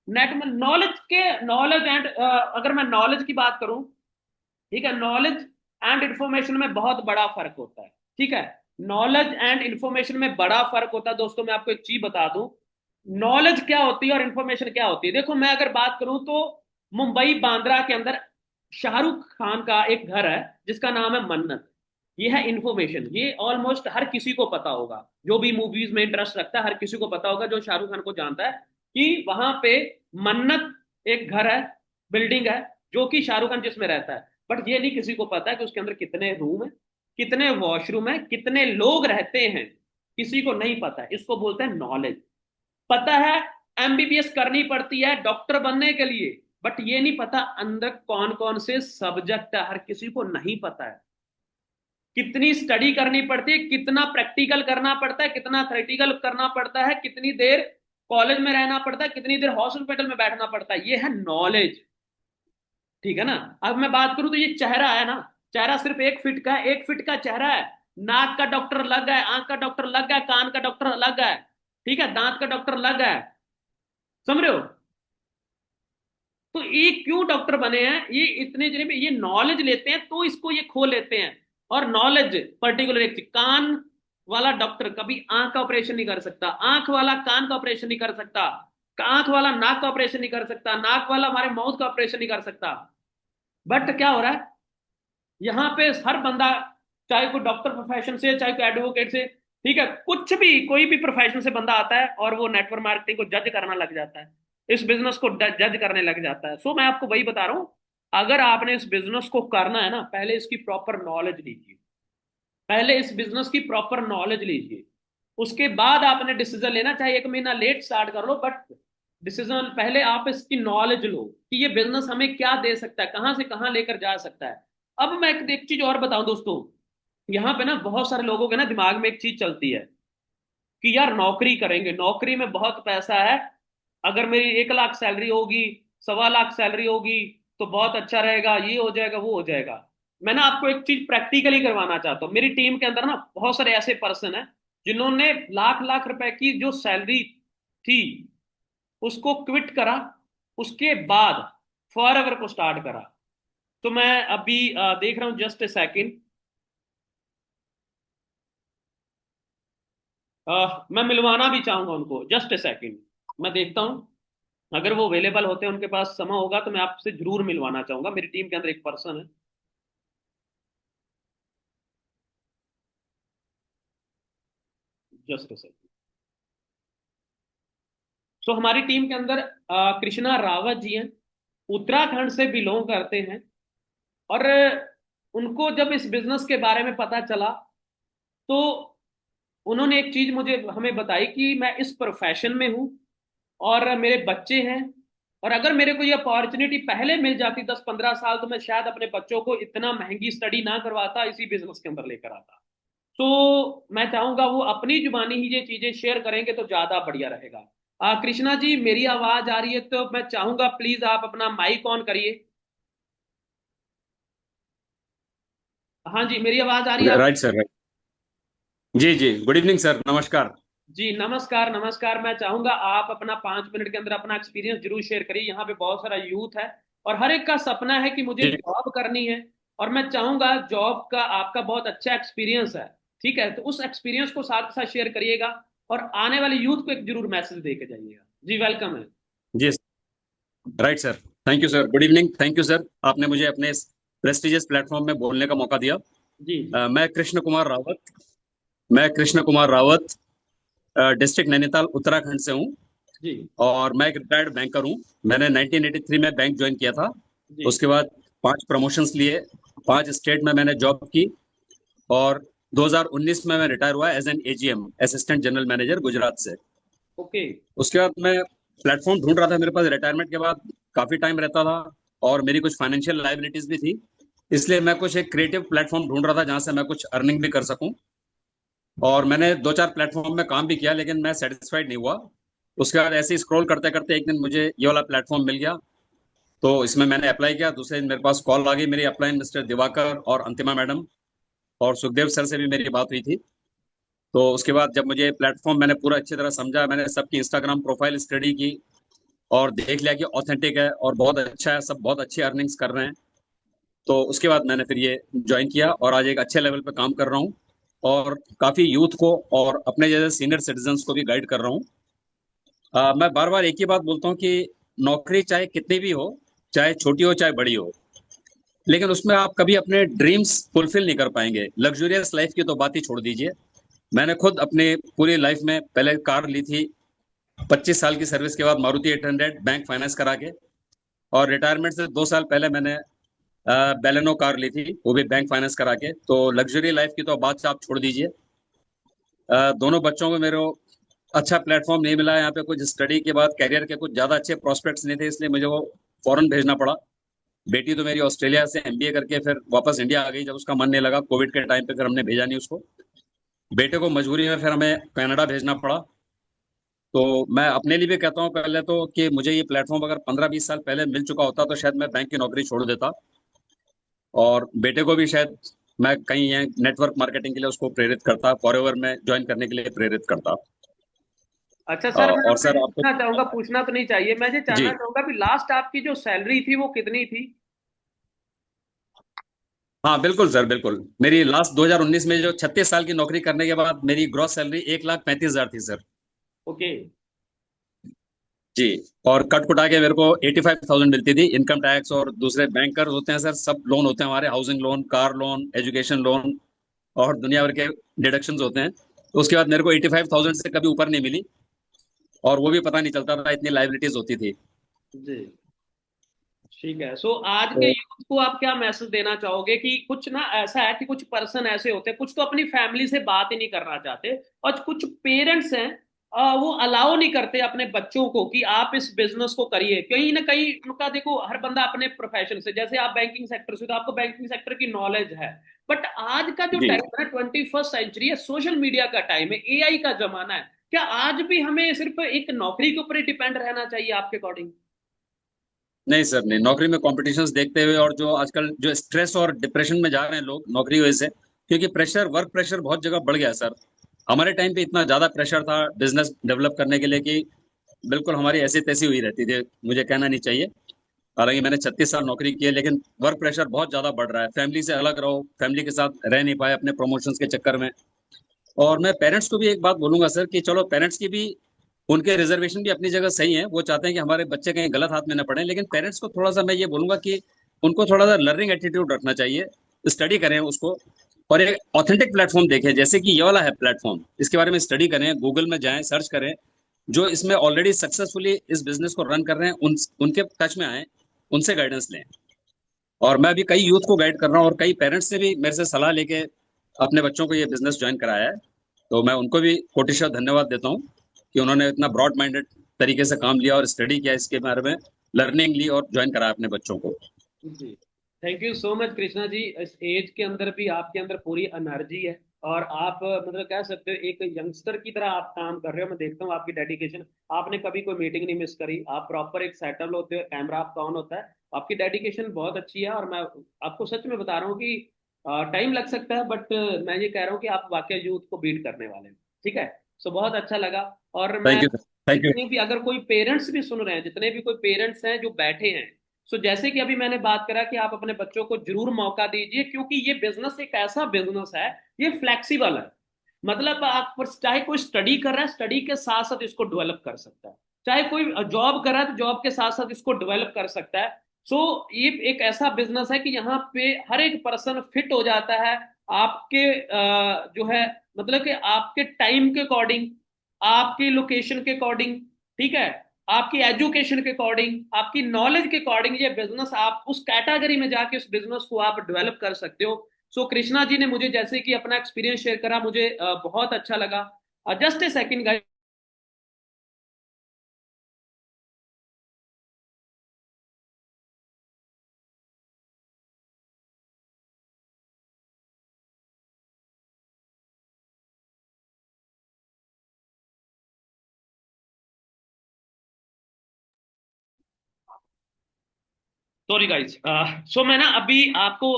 Net knowledge के, नॉलेज एंड अगर मैं नॉलेज की बात करूं, ठीक है, नॉलेज एंड इंफॉर्मेशन में बहुत बड़ा फर्क होता है, ठीक है। नॉलेज एंड इंफॉर्मेशन में बड़ा फर्क होता है दोस्तों। मैं आपको एक चीज बता दूं, नॉलेज क्या होती है और इंफॉर्मेशन क्या होती है। देखो मैं अगर बात करूं तो मुंबई बांद्रा के अंदर शाहरुख खान का एक घर है जिसका नाम है मन्नत। ये है इंफॉर्मेशन, ये ऑलमोस्ट हर किसी को पता होगा, जो भी मूवीज में इंटरेस्ट रखता है हर किसी को पता होगा, जो शाहरुख खान को जानता है कि वहां पे मन्नत एक घर है, बिल्डिंग है, जो कि शाहरुख खान जिसमें रहता है। बट ये नहीं किसी को पता है कि उसके अंदर कितने रूम है, कितने वॉशरूम है, कितने लोग रहते हैं, किसी को नहीं पता है। इसको बोलते हैं नॉलेज। पता है एमबीबीएस करनी पड़ती है डॉक्टर बनने के लिए, बट ये नहीं पता अंदर कौन कौन से सब्जेक्ट है, हर किसी को नहीं पता है। कितनी स्टडी करनी पड़ती है, कितना प्रैक्टिकल करना पड़ता है, कितना थ्योरेटिकल करना पड़ता है, कितनी देर कॉलेज में रहना पड़ता है, कितनी देर हॉस्पिटल में बैठना पड़ता है, ये है नॉलेज, ठीक है ना। अब मैं बात करूं तो ये चेहरा है ना, चेहरा सिर्फ 1 फीट का है, 1 फीट का चेहरा है। नाक का डॉक्टर लग गया, आंख का डॉक्टर लग गया, कान का डॉक्टर लग गया, ठीक है, दांत का डॉक्टर लग गया। समझ रहे हो? तो ये क्यों डॉक्टर बने हैं, ये इतने जने में ये नॉलेज लेते हैं तो इसको ये खो लेते हैं। और नॉलेज पर्टिकुलर एक चीज, कान वाला डॉक्टर कभी आंख का ऑपरेशन नहीं कर सकता, आंख वाला कान का ऑपरेशन नहीं कर सकता, आंख वाला नाक का ऑपरेशन नहीं कर सकता, नाक वाला हमारे माउथ का ऑपरेशन नहीं कर सकता। बट क्या हो रहा है यहाँ पे, हर बंदा चाहे कोई डॉक्टर प्रोफेशन से चाहे कोई एडवोकेट से ठीक है, कुछ भी कोई भी प्रोफेशन से बंदा आता है और वो नेटवर्क मार्केटिंग को जज करना लग जाता है, इस बिजनेस को जज करने लग जाता है। सो मैं आपको वही बता रहा हूँ, अगर आपने इस बिजनेस को करना है ना, पहले इसकी प्रॉपर नॉलेज लीजिए, पहले इस बिजनेस की प्रॉपर नॉलेज लीजिए, उसके बाद आपने डिसीजन लेना, चाहे 1 महीना लेट स्टार्ट कर लो, बट डिसीजन पहले आप इसकी नॉलेज लो कि ये बिजनेस हमें क्या दे सकता है, कहां से कहां लेकर जा सकता है। अब मैं एक चीज और बताऊं दोस्तों, यहाँ पे ना बहुत सारे लोगों के ना दिमाग में एक चीज चलती है कि यार नौकरी करेंगे, नौकरी में बहुत पैसा है, अगर मेरी 1 लाख सैलरी होगी, 1.25 लाख सैलरी होगी, तो बहुत अच्छा रहेगा, ये हो जाएगा वो हो जाएगा। मैं ना आपको एक चीज प्रैक्टिकली करवाना चाहता हूँ, मेरी टीम के अंदर ना बहुत सारे ऐसे पर्सन हैं जिन्होंने लाख लाख रुपए की जो सैलरी थी उसको क्विट करा, उसके बाद फॉरएवर को स्टार्ट करा। तो मैं अभी देख रहा हूँ, जस्ट ए सेकेंड, मैं मिलवाना भी चाहूंगा उनको, जस्ट ए सेकेंड, मैं देखता हूँ, अगर वो अवेलेबल होते हैं, उनके पास समय होगा, तो मैं आपसे जरूर मिलवाना चाहूंगा। मेरी टीम के अंदर एक पर्सन है, जस्ट ए सेकेंड। सो हमारी टीम के अंदर कृष्णा रावत जी हैं, उत्तराखंड से बिलोंग करते हैं, और उनको जब इस बिजनेस के बारे में पता चला, तो उन्होंने एक चीज मुझे हमें बताई कि मैं इस प्रोफेशन में हूँ और मेरे बच्चे हैं, और अगर मेरे को ये अपॉर्चुनिटी पहले मिल जाती 10-15 साल, तो मैं शायद अपने बच्चों को इतना महंगी स्टडी ना करवाता, इसी बिजनेस के अंदर लेकर आता। तो मैं चाहूंगा वो अपनी जुबानी ही ये चीजें शेयर करेंगे तो ज्यादा बढ़िया रहेगा। कृष्णा जी, मेरी आवाज आ रही है? तो मैं चाहूंगा प्लीज आप अपना माइक ऑन करिए। हाँ जी, मेरी आवाज आ रही है आप? Right sir, right. जी जी, गुड इवनिंग सर, नमस्कार। जी नमस्कार, नमस्कार। मैं चाहूंगा आप अपना 5 मिनट के अंदर अपना एक्सपीरियंस जरूर शेयर करिए, यहाँ पे बहुत सारा यूथ है और हर एक का सपना है कि मुझे जी जॉब करनी है, और मैं चाहूंगा जॉब का आपका बहुत अच्छा एक्सपीरियंस है, ठीक है, तो उस एक्सपीरियंस को साथ साथ शेयर करिएगा और आने वाले यूथ को एक जरूर मैसेज दे के जाइएगा। जी वेलकम है। जी, right sir. Thank you sir, good evening, thank you sir, आपने मुझे अपने प्रेस्टिजियस प्लेटफॉर्म में बोलने का मौका दिया। जी जी मैं कृष्ण कुमार रावत, मैं कृष्ण कुमार रावत, डिस्ट्रिक्ट नैनीताल उत्तराखंड से हूँ। जी और मैं एक रिटायर्ड बैंकर हूँ। मैंने 1983 में बैंक ज्वाइन किया था। जी उसके बाद 5 प्रमोशंस लिए, 5 स्टेट में मैंने जॉब की, और 2019 में मैं रिटायर हुआ as an AGM, assistant general manager, Gujarat से। ओके। उसके बाद मैं प्लेटफॉर्म ढूंढ रहा था, मेरे पास रिटायरमेंट के बाद काफी टाइम रहता था, और मेरी कुछ फाइनेंशियल लाइबिलिटीज भी थी। इसलिए मैं कुछ एक क्रिएटिव प्लेटफॉर्म ढूंढ रहा था जहां से मैं कुछ अर्निंग भी कर सकूं। और मैंने 2-4 प्लेटफॉर्म में काम भी किया, लेकिन मैं सेटिस्फाइड नहीं हुआ। उसके बाद ऐसे ही स्क्रॉल करते करते एक दिन मुझे ये वाला प्लेटफॉर्म मिल गया, तो इसमें मैंने अप्लाई किया। दूसरे दिन मेरे पास कॉल आ गई, मेरी अपलाइन मिस्टर दिवाकर और अंतिमा मैडम और सुखदेव सर से भी मेरी बात हुई थी। तो उसके बाद जब मुझे प्लेटफॉर्म मैंने पूरा अच्छी तरह समझा, मैंने सबकी इंस्टाग्राम प्रोफाइल स्टडी की और देख लिया कि ऑथेंटिक है और बहुत अच्छा है, सब बहुत अच्छी अर्निंग्स कर रहे हैं। तो उसके बाद मैंने फिर ये ज्वाइन किया और आज एक अच्छे लेवल पे काम कर रहा हूँ, और काफी यूथ को और अपने जैसे सीनियर सिटीजन्स को भी गाइड कर रहा हूँ। मैं बार बार एक ही बात बोलता हूँ कि नौकरी चाहे कितनी भी हो, चाहे छोटी हो चाहे बड़ी हो, लेकिन उसमें आप कभी अपने ड्रीम्स फुलफिल नहीं कर पाएंगे। लग्जूरियस लाइफ की तो बात ही छोड़ दीजिए। मैंने खुद अपने पूरी लाइफ में पहले कार ली थी, 25 साल की सर्विस के बाद मारुति 800 बैंक फाइनेंस करा के, और रिटायरमेंट से 2 साल पहले मैंने बेलेनो कार ली थी, वो भी बैंक फाइनेंस करा के। तो लग्जरी लाइफ की तो बात आप छोड़ दीजिए। दोनों बच्चों को मेरे अच्छा प्लेटफॉर्म नहीं मिला यहाँ पे, कुछ स्टडी के बाद कैरियर के कुछ ज्यादा अच्छे प्रोस्पेक्ट्स नहीं थे, इसलिए मुझे वो फॉरेन भेजना पड़ा। बेटी तो मेरी ऑस्ट्रेलिया से एमबीए करके फिर वापस इंडिया आ गई, जब उसका मन नहीं लगा कोविड के टाइम पे, फिर हमने भेजा नहीं उसको। बेटे को मजबूरी में फिर हमें कनाडा भेजना पड़ा। तो मैं अपने लिए भी कहता हूँ पहले तो कि मुझे ये प्लेटफॉर्म अगर 15-20 साल पहले मिल चुका होता तो शायद मैं बैंक की नौकरी छोड़ देता, और बेटे को भी शायद मैं कहीं नेटवर्क मार्केटिंग के लिए उसको प्रेरित करता, फॉरएवर में ज्वाइन करने के लिए प्रेरित करता। अच्छा सर, मैं और आपसे सर आपको, पूछना चाहूंगा, पूछना तो नहीं चाहिए, मैं ये जानना जी चाहूंगा कि लास्ट आपकी जो सैलरी थी वो कितनी थी? हाँ बिल्कुल सर, बिल्कुल। मेरी लास्ट 2019 में जो 36 साल की नौकरी करने के बाद मेरी ग्रॉस सैलरी 1,35,000 थी सर। ओके। जी। और कट कुटा के मेरे को 85,000 मिलती थी। इनकम टैक्स और दूसरे बैंकर होते हैं सर, सब लोन होते हैं हमारे, housing loan, car loan, education loan, और दुनिया भर के डिडक्शंस होते हैं। तो उसके बाद मेरे को 85,000 से कभी ऊपर नहीं मिली, और वो भी पता नहीं चलता था, इतनी लाइबिलिटीज होती थी। जी। ठीक है। सो आज के तो यूथ को आप क्या मैसेज देना चाहोगे कि कुछ ना ऐसा है कि कुछ पर्सन ऐसे होते हैं, कुछ तो अपनी फैमिली से बात ही नहीं करना चाहते, और कुछ पेरेंट्स हैं वो अलाउ नहीं करते अपने बच्चों को कि आप इस बिजनेस को करिए। कहीं ना कहीं उनका देखो, हर बंदा अपने प्रोफेशन से, जैसे आप बैंकिंग सेक्टर से, तो आपको बैंकिंग सेक्टर की नॉलेज है। बट आज का जो जी, टाइम है, 21st सेंचुरी है, सोशल मीडिया का टाइम है, एआई का जमाना है, क्या आज भी हमें सिर्फ एक नौकरी के ऊपर ही डिपेंड रहना चाहिए आपके अकॉर्डिंग? नहीं सर, नहीं, नौकरी में कॉम्पिटिशन्स देखते हुए, और जो आजकल जो स्ट्रेस और डिप्रेशन में जा रहे हैं लोग नौकरी वजह से, क्योंकि प्रेशर, वर्क प्रेशर बहुत जगह बढ़ गया है सर। हमारे टाइम पे इतना ज्यादा प्रेशर था बिजनेस डेवलप करने के लिए कि बिल्कुल हमारी ऐसी तैसी हुई रहती थी, मुझे कहना नहीं चाहिए। हालांकि मैंने 36 साल नौकरी की है, लेकिन वर्क प्रेशर बहुत ज्यादा बढ़ रहा है। फैमिली से अलग रहो, फैमिली के साथ रह नहीं पाए अपने प्रमोशंस के चक्कर में। और मैं पेरेंट्स को भी एक बात बोलूंगा सर, कि चलो पेरेंट्स की भी, उनके रिजर्वेशन भी अपनी जगह सही है, वो चाहते हैं कि हमारे बच्चे कहीं गलत हाथ में न पड़े, लेकिन पेरेंट्स को थोड़ा सा मैं ये बोलूंगा कि उनको थोड़ा सा लर्निंग एटीट्यूड रखना चाहिए। स्टडी करें उसको, और एक ऑथेंटिक प्लेटफॉर्म देखें, जैसे कि ये वाला है प्लेटफॉर्म, इसके बारे में स्टडी करें, गूगल में जाएं, सर्च करें। जो इसमें ऑलरेडी सक्सेसफुली इस बिजनेस को रन कर रहे हैं, उनके टच में आए, उनसे गाइडेंस लें। और मैं अभी कई यूथ को गाइड कर रहा हूँ, और कई पेरेंट्स ने भी मेरे से सलाह लेके अपने बच्चों को ये बिजनेस ज्वाइन कराया है। तो मैं उनको भी कोटिशा धन्यवाद देता हूँ कि उन्होंने इतना ब्रॉड माइंडेड तरीके से काम लिया और स्टडी किया इसके बारे में, लर्निंग ली और ज्वाइन कराया अपने बच्चों को। जी। Thank you so much Krishna ji. इस एज के अंदर भी आपके अंदर पूरी एनर्जी है, और आप मतलब कह सकते हो एक यंगस्टर की तरह आप काम कर रहे हो। मैं देखता हूँ आपकी डेडिकेशन, आपने कभी कोई मीटिंग नहीं मिस करी, आप प्रॉपर एक सेटल होते हो, कैमरा आपका ऑन होता है। आपकी डेडिकेशन बहुत अच्छी है, और मैं आपको सच में बता रहा हूँ कि टाइम लग सकता है, बट मैं ये कह रहा हूँ कि आप वाकई यूथ को बीट करने वाले हैं। ठीक है। सो बहुत अच्छा लगा। और मैं, thank you sir, thank you. जितने भी अगर कोई पेरेंट्स भी सुन रहे हैं, जितने भी कोई पेरेंट्स हैं जो बैठे हैं, सो जैसे कि अभी मैंने बात करा कि आप अपने बच्चों को जरूर मौका दीजिए, क्योंकि ये बिजनेस एक ऐसा बिजनेस है, ये फ्लेक्सिबल है। मतलब आप चाहे कोई स्टडी कर रहा है, स्टडी के साथ साथ इसको डेवलप कर सकता है। चाहे कोई जॉब कर रहा है, तो जॉब के साथ साथ इसको डेवलप कर सकता है। सो ये एक ऐसा बिजनेस है कि यहाँ पे हर एक पर्सन फिट हो जाता है आपके जो है, मतलब कि आपके टाइम के अकॉर्डिंग, आपकी लोकेशन के अकॉर्डिंग, ठीक है, आपकी एजुकेशन के अकॉर्डिंग, आपकी नॉलेज के अकॉर्डिंग, ये बिजनेस आप उस कैटेगरी में जाके उस बिजनेस को आप डेवलप कर सकते हो। सो कृष्णा जी ने मुझे जैसे कि अपना एक्सपीरियंस शेयर करा, मुझे बहुत अच्छा लगा। Just a second guys. Sorry guys. So मैं ना अभी आपको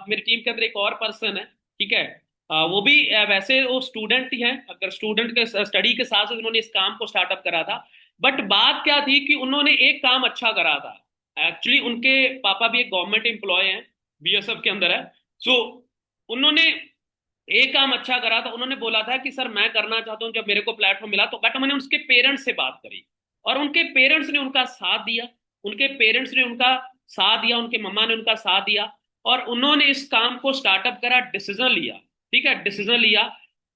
मेरी टीम के अंदर एक और पर्सन है, ठीक है, वो भी वैसे वो स्टूडेंट ही हैं, अगर स्टूडेंट के स्टडी के साथ साथ उन्होंने इस काम को स्टार्टअप करा था। बट बात क्या थी कि उन्होंने एक काम अच्छा करा था। एक्चुअली उनके पापा भी एक गवर्नमेंट एम्प्लॉय हैं, बीएसएफ के अंदर है। सो उन्होंने एक काम अच्छा करा था, उन्होंने बोला था कि सर मैं करना चाहता हूँ, जब मेरे को प्लेटफॉर्म मिला तो, बट मैंने उसके पेरेंट्स से बात करी, और उनके पेरेंट्स ने उनका साथ दिया। उनके पेरेंट्स ने उनका साथ दिया, उनके मम्मा ने उनका साथ दिया, और उन्होंने इस काम को स्टार्टअप करा, डिसीजन लिया। ठीक है, डिसीजन लिया,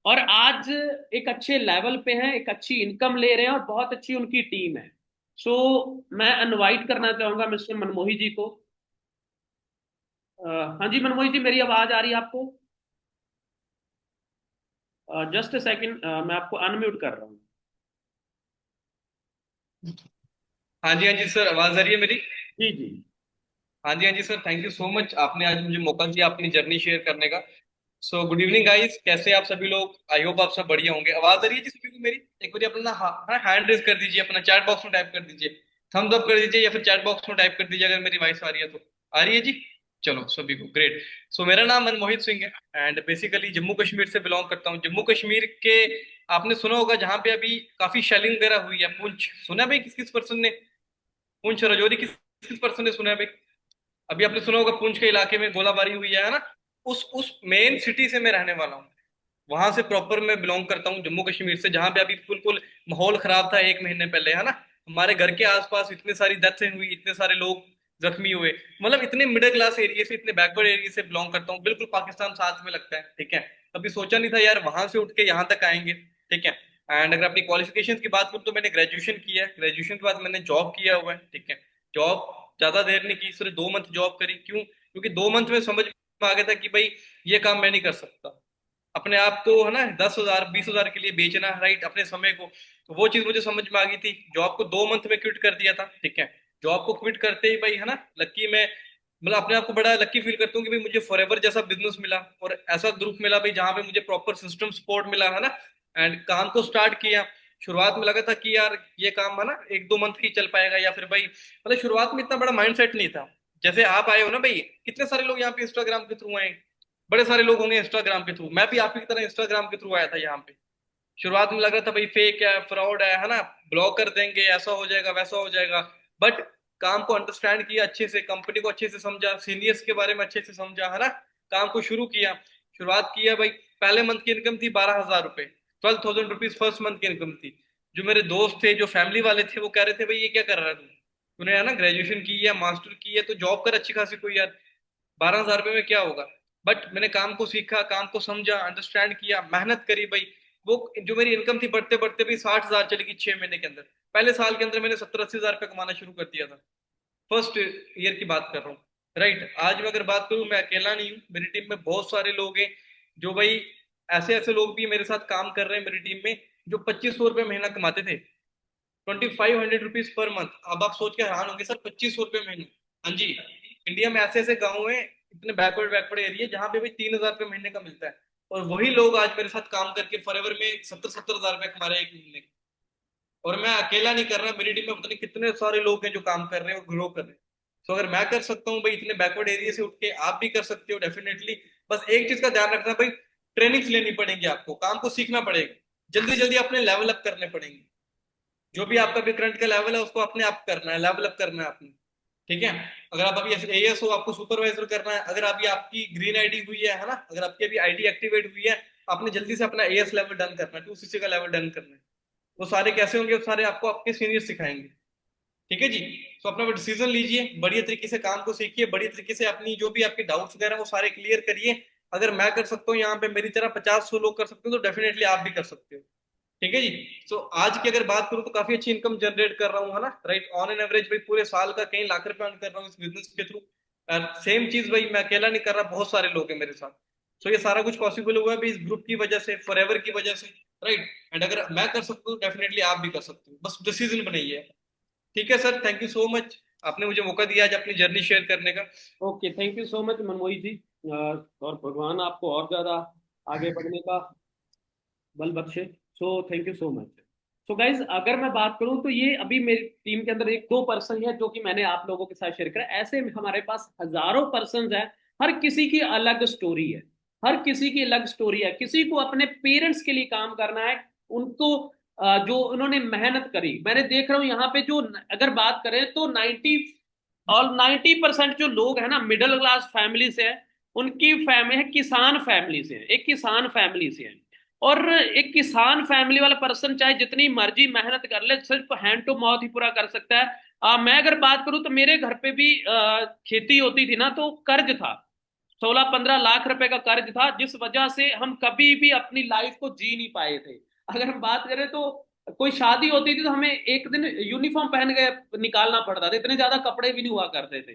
और आज एक अच्छे लेवल पे हैं, एक अच्छी इनकम ले रहे हैं, और बहुत अच्छी उनकी टीम है। सो मैं इनवाइट करना चाहूंगा मिस्टर मनमोही जी को। हाँ जी मनमोही जी, मेरी आवाज आ रही है आपको? जस्ट अ सेकंड, मैं आपको अनम्यूट कर रहा हूँ। हाँ जी सर, आवाज आ रही है मेरी? जी जी। हाँ जी sir, thank you so much, आपने आज मुझे मौका दिया अपनी जर्नी शेयर करने का। सो गुड इवनिंग गाइस, कैसे आप सभी लोग? आई होप आप सब बढ़िया होंगे। आवाज आ रही है जी सभी को मेरी? एक बार अपना हैंड रेज कर दीजिए, अपना चैट बॉक्स में टाइप कर दीजिए, थम्स अप कर दीजिए, या फिर चैट बॉक्स में टाइप कर दीजिए अगर मेरी वॉइस आ रही है तो। आ रही है जी? चलो सभी को ग्रेट। सो मेरा नाम मनमोहित सिंह है, एंड बेसिकली जम्मू कश्मीर से बिलोंग करता हूँ। जम्मू कश्मीर के, आपने सुना होगा जहाँ पे अभी काफी शेलिंग वगैरह हुई है, पुंछ सुना है भाई? किस किस पर्सन ने? पुंछ राजौरी किस किस पर्सन ने सुना है भाई? अभी आपने सुना होगा पुंछ के इलाके में गोलाबारी हुई है ना? उस मेन सिटी से मैं रहने वाला हूँ। वहां से प्रॉपर मैं बिलोंग करता हूँ, जम्मू कश्मीर से, जहां पे अभी बिल्कुल माहौल खराब था एक महीने पहले, है ना? हमारे घर के आसपास इतने सारी डेथें हुई, इतने सारे लोग जख्मी हुए। मतलब इतने मिडिल क्लास एरिया से, इतने बैकवर्ड एरिया से बिलोंग करता हूँ, बिल्कुल पाकिस्तान साथ में लगता है, ठीक है। कभी सोचा नहीं था यार वहां से उठ के यहाँ तक आएंगे, ठीक है। एंड अगर अपनी क्वालिफिकेशन की बात करूँ तो मैंने ग्रेजुएशन किया है, ग्रेजुएशन के बाद मैंने जॉब किया हुआ है, ठीक है। जॉब ज्यादा देर नहीं की, सिर्फ 2 मंथ जॉब करी। क्यों? क्योंकि 2 मंथ में समझ में आ गया था कि भाई ये काम मैं नहीं कर सकता, अपने आप को है ना 10,000 20,000 के लिए बेचना, राइट, अपने समय को। तो वो चीज मुझे समझ में आ गई थी। जॉब को 2 मंथ में क्विट कर दिया था, ठीक है। जॉब को क्विट करते ही भाई है ना लक्की में, मतलब अपने आप को बड़ा लक्की फील करता हूँ कि भाई मुझे फॉरएवर जैसा बिजनेस मिला और ऐसा ग्रुप मिला भाई जहाँ पे मुझे प्रॉपर सिस्टम सपोर्ट मिला है ना। एंड काम को स्टार्ट किया। शुरुआत में लगा था कि यार ये काम है ना 1 2 मंथ ही चल पाएगा, या फिर भाई मतलब शुरुआत में इतना बड़ा माइंडसेट नहीं था। जैसे आप आए हो ना भाई, कितने सारे लोग यहाँ पे इंस्टाग्राम के थ्रू आए, बड़े सारे लोग होंगे इंस्टाग्राम के थ्रू, मैं भी आप ही की तरह इंस्टाग्राम के थ्रू आया था यहाँ पे। शुरुआत में लग रहा था भाई फेक है, फ्रॉड है ना, ब्लॉक कर देंगे, ऐसा हो जाएगा वैसा हो जाएगा। बट काम को अंडरस्टैंड किया अच्छे से, कंपनी को अच्छे से समझा, सीनियर्स के बारे में अच्छे से समझा, है ना। काम को शुरू किया, शुरुआत किया भाई। पहले मंथ की इनकम थी 12,000 रुपए, 12,000 रुपीज फर्स्ट मंथ की इनकम थी। जो मेरे दोस्त थे, जो फैमिली वाले थे, वो कह रहे थे भाई ये क्या कर रहा है तू, तूने है ना ग्रेजुएशन की है, मास्टर की है, तो जॉब कर अच्छी खासी कोई यार, 12,000 रुपये में क्या होगा। बट मैंने काम को सीखा, काम को समझा, अंडरस्टैंड किया, मेहनत करी भाई। वो जो मेरी इनकम थी बढ़ते बढ़ते भी 60,000 चली गई 6 महीने के अंदर। पहले साल के अंदर मैंने 70 80 हजार रुपये कमाना शुरू कर दिया था। फर्स्ट ईयर की बात कर रहा हूँ, राइट। आज मैं अगर बात करूँ, मैं अकेला नहीं हूँ, मेरी टीम में बहुत सारे लोग हैं जो भाई, ऐसे ऐसे लोग भी मेरे साथ काम कर रहे हैं मेरी टीम में, जो 2500 रुपये महीना कमाते थे, 2500 रुपीज पर मंथ। अब आप सोच के हैरान होंगे सर 2500 रुपये महीने। हाँ जी, इंडिया में ऐसे ऐसे गाँव हैं, इतने बैकवर्ड बैकवर्ड एरिया जहाँ पे भी 3,000 रुपये महीने का मिलता है। और वही लोग आज मेरे साथ काम करके फॉरएवर में 70 70 हजार रुपये कमा रहे हैं 1 महीने के। और मैं अकेला नहीं कर रहा, मेरी टीम में पता नहीं कितने सारे लोग हैं जो काम कर रहे हैं और ग्रो कर रहे हैं। तो अगर मैं कर सकता हूँ भाई इतने बैकवर्ड एरिया से उठ के, आप भी कर सकते हो डेफिनेटली। बस एक चीज का ध्यान रखना भाई, ट्रेनिंग्स लेनी पड़ेंगी आपको, काम को सीखना पड़ेगा, जल्दी जल्दी अपने लेवल अप करने पड़ेंगे। जो भी आपका भी करंट का लेवल है उसको अपने आप करना है, लेवल अप करना है आपने, ठीक है। अगर आप अभी एएस हो, आपको सुपरवाइजर करना है। अगर अभी आपकी ग्रीन आईडी हुई है ना, अगर आपकी अभी आईडी एक्टिवेट हुई है, आपने जल्दी से अपना एएस लेवल डन करना है, 2CC का लेवल डन करना है। वो सारे कैसे होंगे, वो सारे आपको आपके सीनियर सिखाएंगे, ठीक है जी। तो अपना डिसीजन लीजिए, बढ़िया तरीके से काम को सीखिए, बढ़िया तरीके से अपनी जो भी आपके डाउट्स वगैरह वो सारे क्लियर करिए। अगर मैं कर सकता हूँ यहाँ पे, मेरी तरह 50 100 लोग कर सकते हो, तो डेफिनेटली आप भी कर सकते हो, ठीक है जी। सो आज की अगर बात करूँ तो काफी अच्छी इनकम जनरेट कर रहा हूँ, है ना, राइट। ऑन एन एवरेज भाई पूरे साल का कई लाख रुपए अर्न कर रहा हूँ इस बिजनेस के थ्रू। सेम चीज भाई मैं अकेला नहीं कर रहा, बहुत सारे लोग हैं मेरे साथ। सो ये सारा कुछ पॉसिबल हुआ है भी इस ग्रुप की वजह से, फॉरएवर की वजह से, राइट। एंड अगर मैं कर सकता हूँ डेफिनेटली आप भी कर सकते हो, बस डिसीजन बनाइए। ठीक है sir, thank you so much, आपने मुझे मौका दिया आज अपनी जर्नी शेयर करने का। Okay, thank you so much Manmohi ji. और भगवान आपको और ज्यादा आगे बढ़ने का बल बख्शे। So thank you so much. So guys, अगर मैं बात करूं तो ये अभी मेरी टीम के अंदर एक दो पर्सन है जो कि मैंने आप लोगों के साथ शेयर करा, ऐसे हमारे पास हजारों पर्सन है। हर किसी की अलग स्टोरी है, हर किसी की अलग स्टोरी है। किसी को अपने पेरेंट्स के लिए काम करना है, उनको जो उन्होंने मेहनत करी, मैंने देख रहा हूँ यहाँ पे जो, अगर बात करें तो 90% जो लोग हैं ना मिडिल क्लास फैमिली से है। उनकी फैमिली है किसान फैमिली से है, एक किसान फैमिली से है। और एक किसान फैमिली वाला पर्सन चाहे जितनी मर्जी मेहनत कर ले, सिर्फ हैंड टू माउथ ही पूरा कर सकता है। मैं अगर बात करूं तो मेरे घर पे भी खेती होती थी ना, तो कर्ज था, 16 15 लाख रुपए का कर्ज था, जिस वजह से हम कभी भी अपनी लाइफ को जी नहीं पाए थे। अगर हम बात करें तो कोई शादी होती थी तो हमें एक दिन यूनिफॉर्म पहन के निकालना पड़ता था, इतने ज्यादा कपड़े भी नहीं हुआ करते थे।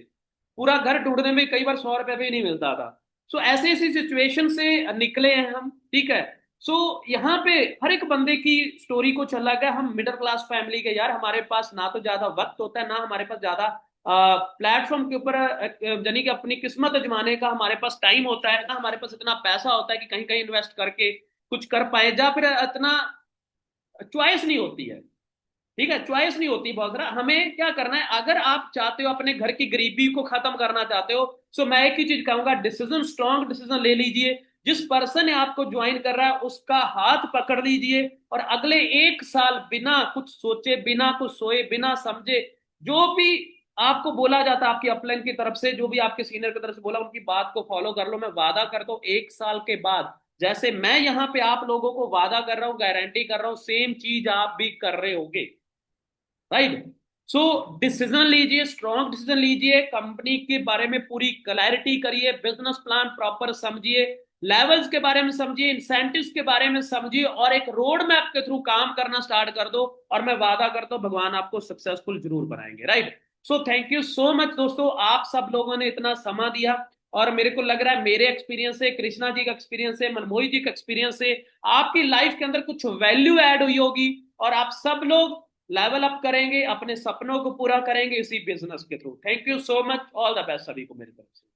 पूरा घर ढूंढने में कई बार 100 रुपए भी नहीं मिलता था। सो ऐसे ऐसी सिचुएशन से निकले हैं हम, ठीक है। सो यहाँ पे हर एक बंदे की स्टोरी कुछ अलग है। हम मिडिल क्लास फैमिली के यार, हमारे पास ना तो ज्यादा वक्त होता है, ना हमारे पास ज्यादा प्लेटफॉर्म के ऊपर यानी कि अपनी किस्मत आजमाने का हमारे पास टाइम होता है, ना हमारे पास इतना पैसा होता है कि कहीं कहीं इन्वेस्ट करके कुछ कर पाए, या फिर इतना चॉइस नहीं होती है, ठीक है। चॉइस नहीं होती बहुत सारा। हमें क्या करना है, अगर आप चाहते हो अपने घर की गरीबी को खत्म करना चाहते हो, तो मैं एक ही चीज कहूंगा, डिसीजन, स्ट्रॉन्ग डिसीजन ले लीजिए। जिस पर्सन ने आपको ज्वाइन कर रहा है उसका हाथ पकड़ लीजिए, और अगले 1 साल बिना कुछ सोचे, बिना कुछ सोए, बिना समझे, जो भी आपको बोला जाता है आपकी अपलाइन की तरफ से, जो भी आपके सीनियर की तरफ से बोला, उनकी बात को फॉलो कर लो। मैं वादा करता हूँ 1 साल के बाद, जैसे मैं यहाँ पे आप लोगों को वादा कर रहा हूँ, गारंटी कर रहा हूँ, सेम चीज आप भी कर रहे होगे, राइट। सो डिसीजन लीजिए, स्ट्रॉन्ग डिसीजन लीजिए, कंपनी के बारे में पूरी क्लैरिटी करिए, बिजनेस प्लान प्रॉपर समझिए, लेवल्स के बारे में समझिए, इंसेंटिव्स के बारे में समझिए, और एक रोड मैप के थ्रू काम करना स्टार्ट कर दो, और मैं वादा करता हूं भगवान आपको सक्सेसफुल जरूर बनाएंगे, right. So thank you so much दोस्तों, आप सब लोगों ने इतना समय दिया, और मेरे को लग रहा है मेरे एक्सपीरियंस से, कृष्णा जी का एक्सपीरियंस से, मनमोही जी का एक्सपीरियंस से आपकी लाइफ के अंदर कुछ वैल्यू ऐड हुई होगी, और आप सब लोग लेवल अप करेंगे, अपने सपनों को पूरा करेंगे इसी बिजनेस के through. Thank you so much, all the best सभी को मेरी तरफ से।